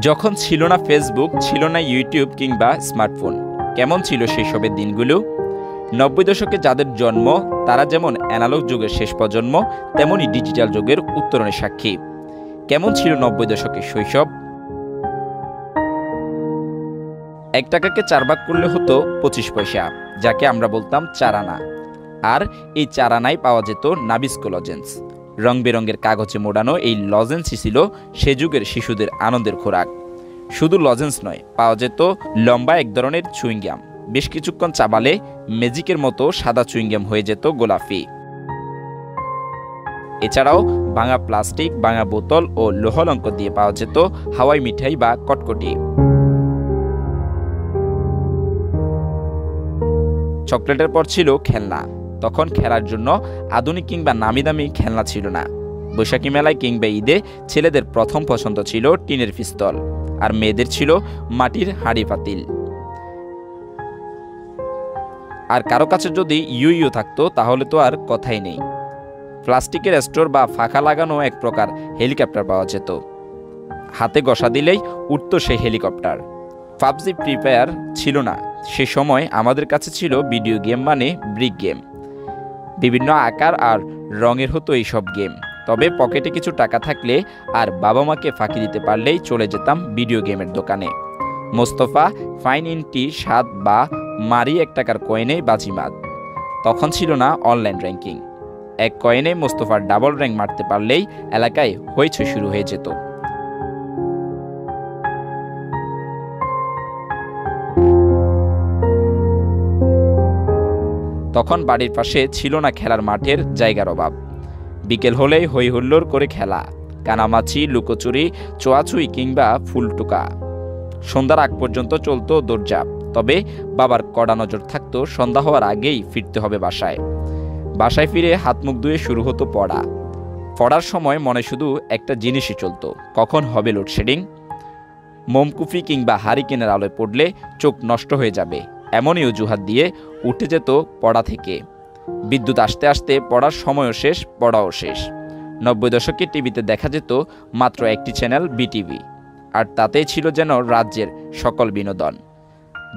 যখন ছিল না ফেসবুক, ছিল না ইউটিউব কিংবা স্মার্টফোন, কেমন ছিল সেই সবের দিনগুলো? ৯০ দশকে যাদের জন্ম তারা যেমন অ্যানালগ যুগের শেষ প্রজন্ম, তেমনই ডিজিটাল যুগের উত্তরণের সাক্ষী। কেমন ছিল ৯০ দশকের শৈশব? ১ টাকাকে ৪ ভাগ করলে হতো ২৫ পয়সা, যাকে আমরা বলতাম ৪ আনা। আর এই ৪ আনায় পাওয়া যেত নাবিস্কো লজেন্স। রং বেরঙের কাগজে মোড়ানো এই লজেন্সই ছিল সে যুগের শিশুদের আনন্দের খোরাক। শুধু লজেন্স নয়, পাওয়া যেত লম্বা এক ধরনের চুইংগাম। বেশ কিছুক্ষণ চাবালে ম্যাজিকের মতো সাদা চুইংগাম হয়ে যেত গোলাপি। এছাড়াও ভাঙা প্লাস্টিক, ভাঙা বোতল ও লোহলঙ্ক দিয়ে পাওয়া যেত হাওয়াই মিঠাই বা কটকটি। চকলেটের পর ছিল খেলনা। তখন খেলার জন্য আধুনিক কিংবা নামি দামি খেলনা ছিল না। বৈশাখী মেলায় কিংবা ঈদে ছেলেদের প্রথম পছন্দ ছিল টিনের পিস্তল, আর মেয়েদের ছিল মাটির হাঁড়ি পাতিল। আর কারো কাছে যদি ইউ থাকতো তাহলে তো আর কথাই নেই। প্লাস্টিকের স্টোর বা ফাঁকা লাগানো এক প্রকার হেলিকপ্টার পাওয়া যেত। হাতে ঘষা দিলেই উঠত সেই হেলিকপ্টার। পাবজি, ফ্রি ফায়ার ছিল না সে সময়। আমাদের কাছে ছিল ভিডিও গেম, মানে ব্রিক গেম। বিভিন্ন আকার আর রঙের হতো এইসব গেম। তবে পকেটে কিছু টাকা থাকলে আর বাবা মাকে ফাঁকি দিতে পারলেই চলে যেতাম ভিডিও গেমের দোকানে। মোস্তফা, ফাইন ইনটি ৭ বা মারি ১ টাকার কয়েনেই বাজিমাত। তখন ছিল না অনলাইন র্যাঙ্কিং। এক কয়েনে মোস্তফার ডাবল র্যাঙ্ক মারতে পারলেই এলাকায় হইচই শুরু হয়ে যেত। তখন বাড়ির পাশে ছিল না খেলার মাঠের জায়গার অভাব। বিকেল হলেই হই হুল্লোড় করে খেলা, কানামাছি, লুকোচুরি, ছোঁয়াছুঁই কিংবা ফুলটুকা। সন্ধ্যার আগ পর্যন্ত চলতো দৌড়ঝাঁপ। তবে বাবার কড়া নজর থাকতো, সন্ধ্যা হওয়ার আগেই ফিরতে হবে বাসায়। বাসায় ফিরে হাত মুখ ধুয়ে শুরু হতো পড়া। পড়ার সময় মনে শুধু একটা জিনিসই চলতো, কখন হবে লোডশেডিং। মোমকুফি কিংবা হারিকেনের আলোয় পড়লে চোখ নষ্ট হয়ে যাবে, এমনই অজুহাত দিয়ে উঠে যেত পড়া থেকে। বিদ্যুৎ আসতে আসতে পড়ার সময়ও শেষ, পড়াও শেষ। ৯০ দশকে টিভিতে দেখা যেত মাত্র একটি চ্যানেল, বিটিভি। আর তাতেই ছিল যেন রাজ্যের সকল বিনোদন।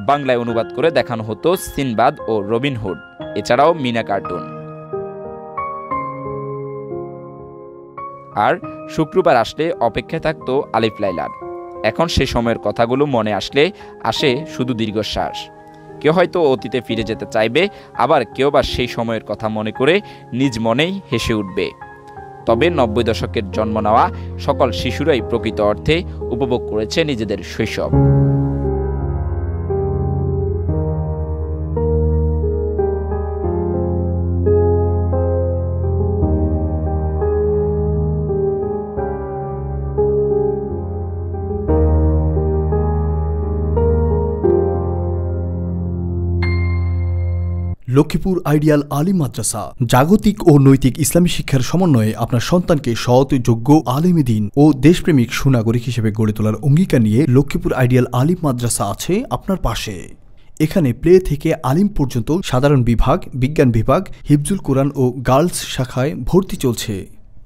বাংলায় অনুবাদ করে দেখানো হতো সিনবাদ ও রবিনহুড, এছাড়াও মিনা কার্টুন। আর শুক্রবার আসলে অপেক্ষায় থাকতো আলিফ লায়লার। এখন সে সময়ের কথাগুলো মনে আসলে আসে শুধু দীর্ঘশ্বাস। কেউ হয়তো অতীতে ফিরে যেতে চাইবে, আবার কেউ বা সেই সময়ের কথা মনে করে নিজ মনেই হেসে উঠবে। তবে ৯০ দশকের জন্ম নেওয়া সকল শিশুরাই প্রকৃত অর্থে উপভোগ করেছে নিজেদের শৈশব। লক্ষ্মীপুর আইডিয়াল আলিম মাদ্রাসা জাগতিক ও নৈতিক ইসলামী শিক্ষার সমন্বয়ে আপনার সন্তানকে সৎ, যোগ্য, আলেমে দ্বীন ও দেশপ্রেমিক সুনাগরিক হিসেবে গড়ে তোলার অঙ্গীকার নিয়ে লক্ষ্মীপুর আইডিয়াল আলিম মাদ্রাসা আছে আপনার পাশে। এখানে প্লে থেকে আলিম পর্যন্ত সাধারণ বিভাগ, বিজ্ঞান বিভাগ, হিফজুল কোরআন ও গার্লস শাখায় ভর্তি চলছে।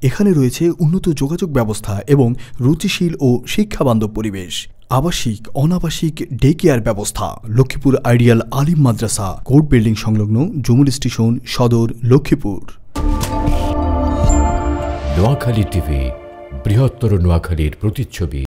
এখানে রয়েছে উন্নত যোগাযোগ ব্যবস্থা এবং রুচিশীল ও শিক্ষাবান্ধব পরিবেশ। আবাসিক, অনাবাসিক ডে কেয়ার ব্যবস্থা। লক্ষ্মীপুর আইডিয়াল আলিম মাদ্রাসা, কোর্ট বিল্ডিং সংলগ্ন, জুমুল স্টেশন, সদর, লক্ষ্মীপুর। নোয়াখালী টিভি, বৃহত্তর নোয়াখালীর প্রতিচ্ছবি।